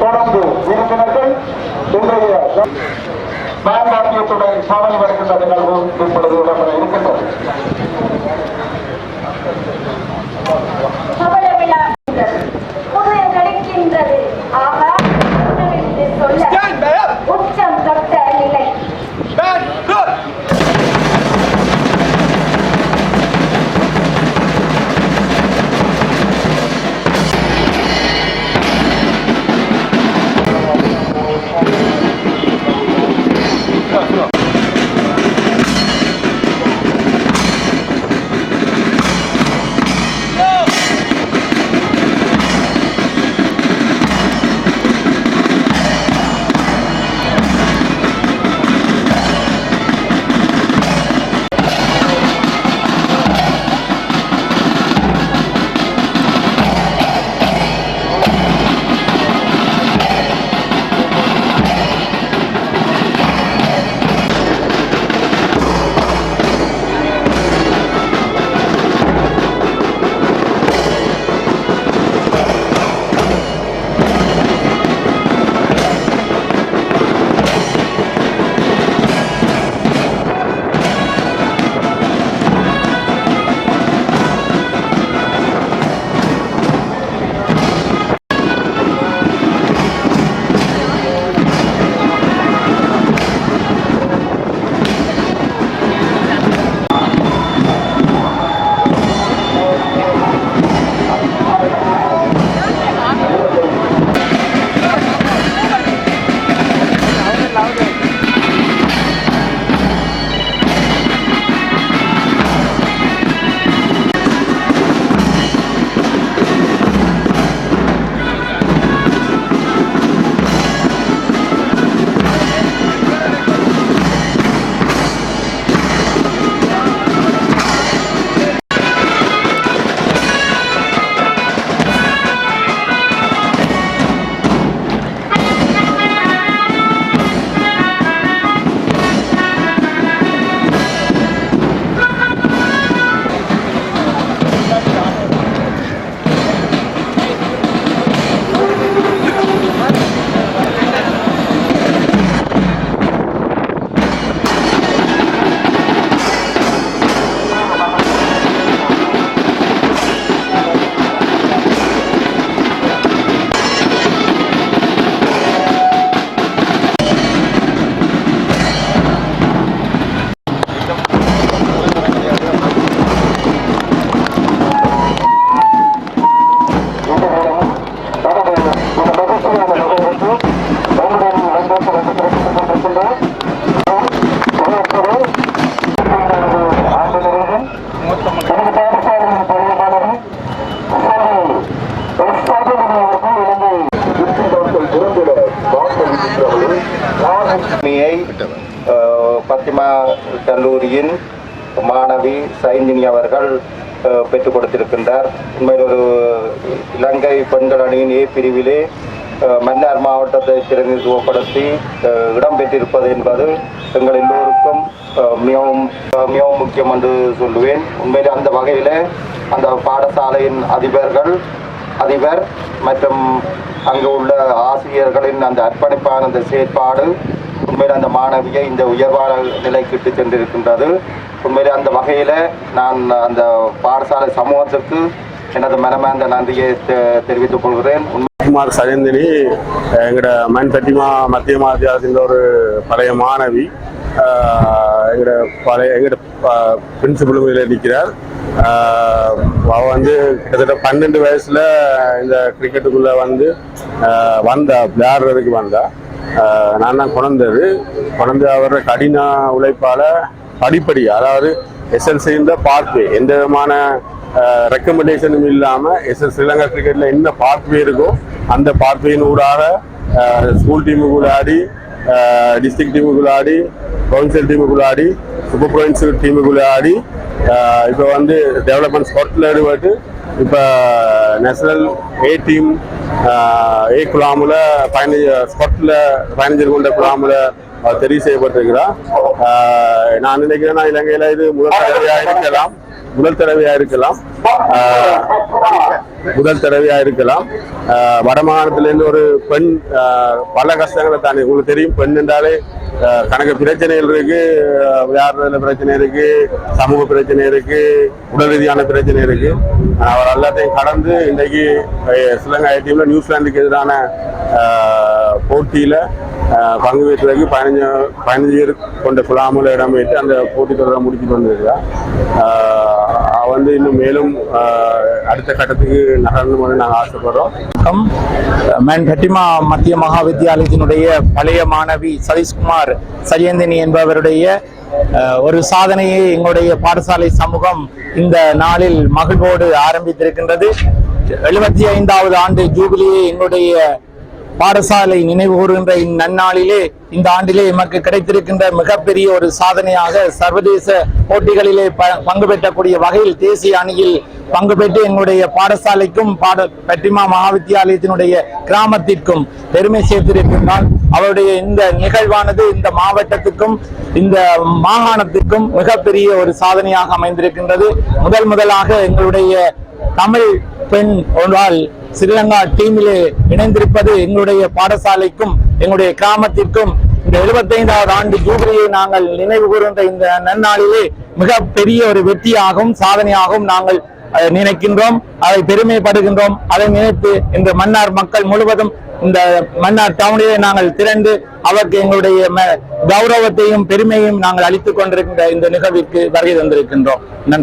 தொடர்ந்து உறுப்பினர்கள் இன்றைய பாரம்பரியத்துடன் சாதனை வருகின்ற நிகழ்வு இப்பொழுது இடம்பெற இருக்கின்றது. உச்சம் தொட்ட நிலை பத்திமா கல்லூரியின் மாணவி சைந்தினி அவர்கள் பெற்றுக் கொடுத்திருக்கின்றார். உண்மையில் ஒரு இலங்கை பெண்கள் அணியின் ஏ பிரிவிலே மன்னார் மாவட்டத்தை பிரதிநிதித்துவப்படுத்தி இடம்பெற்றிருப்பது என்பது எங்கள் எல்லோருக்கும் மிகவும் மிகவும் முக்கியம் என்று சொல்லுவேன். உண்மையில் அந்த வகையில் அந்த பாடசாலையின் அதிபர் மற்றும் அங்கு உள்ள ஆசிரியர்களின் அந்த அர்ப்பணிப்பான அந்த செயற்பாடு உண்மையில் அந்த மாணவியை இந்த உயர்வான நிலைக்கு இட்டு சென்றிருக்கின்றது. உண்மையில் அந்த வகையில் நான் அந்த பாடசாலை சமூகத்திற்கு எனது மனமார்ந்த நன்றியை தெரிவித்துக் கொள்கிறேன். குமார் சஜந்தினி எங்களோட மண்பட்டிமா மத்திய மாத்தியாசின் ஒரு பழைய மாணவி, எங்களோட பிரின்சிபலும் நிற்கிறார். அவள் வந்து கிட்டத்தட்ட 12 வயசுல இந்த கிரிக்கெட்டுக்குள்ள வந்தா விளையாடுறதுக்கு வந்தா. நான் தான் கொண்டு அவரோட கடின உழைப்பால படிப்படி, அதாவது எஸ்எல்சின்ற பாத்வே எந்த விதமான ரெக்கமெண்டேஷனும் இல்லாமல் ஸ்ரீலங்கா கிரிக்கெட்ல என்ன பாத்வே இருக்கோ அந்த பாத்வேயின் ஊடாக ஸ்கூல் டீமுக்குள்ள ஆடி, டிஸ்ட்ரிக்ட் டீமுக்குள்ள ஆடி, ப்ரொவின்சியல் டீமுக்குள்ள ஆடி, சூப்பர் ப்ரொவின்சியல் டீமுக்குள்ள ஆடி, இப்போ டெவலப்மெண்ட் ஸ்பாட்ல ஈடுபட்டு இப்போ நேஷனல் ஏ டீம் ஏ குழாமுல 15 ஸ்பாட்டில் 15 கொண்ட குழாமுல தெரிவு செய்யப்பட்டிருக்கிறார். நான் நினைக்கிறேன் இலங்கையில இது முதல் தடவையா இருக்கலாம். வடமாகாணத்திலிருந்து ஒரு பெண் பல கஷ்டங்களை தாண்டி, உங்களுக்கு தெரியும், பெண் என்றாலே கணக்கு பிரச்சனைகள் இருக்கு, வியாபார பிரச்சனை இருக்கு, சமூக பிரச்சனை இருக்கு, உடல் ரீதியான பிரச்சனை இருக்கு. அவர் எல்லாத்தையும் கடந்து இன்றைக்கு ஸ்ரீலங்கா டீம்ல நியூசிலாந்துக்கு எதிரான போட்டியில பங்கு பெற்றதுக்கு 15 பேர் கொண்ட குழாமுல இடம் வைத்து அந்த போட்டி தொடரை முடிச்சுட்டு வந்திருக்கிறார். இன்னும் மேலும் அடுத்த கட்டத்துக்கு நகரணும்னு நாங்கள் ஆசைப்படுறோம். மேன் பட்டிமா மத்திய மகா வித்தியாலயத்தினுடைய பழைய மாணவி சதீஷ்குமார் சரியந்தினி என்பவருடைய ஒரு சாதனையை எங்களுடைய பாடசாலை சமூகம் இந்த நாளில் மகிழ்வோடு ஆரம்பித்திருக்கின்றது. 75வது ஆண்டு ஜூபிலியை எங்களுடைய பாடசாலை நினைவு கூறுகின்ற இந்நன்னாளிலே, இந்த ஆண்டிலே எமக்கு கிடைத்திருக்கின்ற மிகப்பெரிய ஒரு சாதனையாக சர்வதேச போட்டிகளிலே பங்கு பெற்றக்கூடிய வகையில் தேசிய அணியில் பங்கு பெற்று எங்களுடைய பாடசாலைக்கும் பட்டிமா மகாவித்தியாலயத்தினுடைய கிராமத்திற்கும் பெருமை சேர்த்திருக்கின்றால் அவருடைய இந்த நிகழ்வானது இந்த மாவட்டத்துக்கும் இந்த மாகாணத்திற்கும் மிகப்பெரிய ஒரு சாதனையாக அமைந்திருக்கின்றது. முதலாக எங்களுடைய தமிழ் பெண் ஒன்றால் ஸ்ரீலங்கா டீமிலே இணைந்திருப்பது எங்களுடைய பாடசாலைக்கும் எங்களுடைய கிராமத்திற்கும் இந்த 75வது ஆண்டு ஜூபிலியை நாங்கள் நினைவு கூறுகின்ற இந்த நன்னாளிலே மிக பெரிய ஒரு வெற்றியாகவும் சாதனையாகவும் நாங்கள் நினைக்கின்றோம், அதை பெருமைப்படுகின்றோம். அதை நினைத்து இந்த மன்னார் மக்கள் முழுவதும் இந்த மன்னார் டவுனிலே நாங்கள் திரண்டு அவருக்கு எங்களுடைய கௌரவத்தையும் பெருமையும் நாங்கள் அளித்துக் கொண்டிருக்கின்ற இந்த நிகழ்விற்கு வருகை தந்திருக்கின்றோம். நன்றி.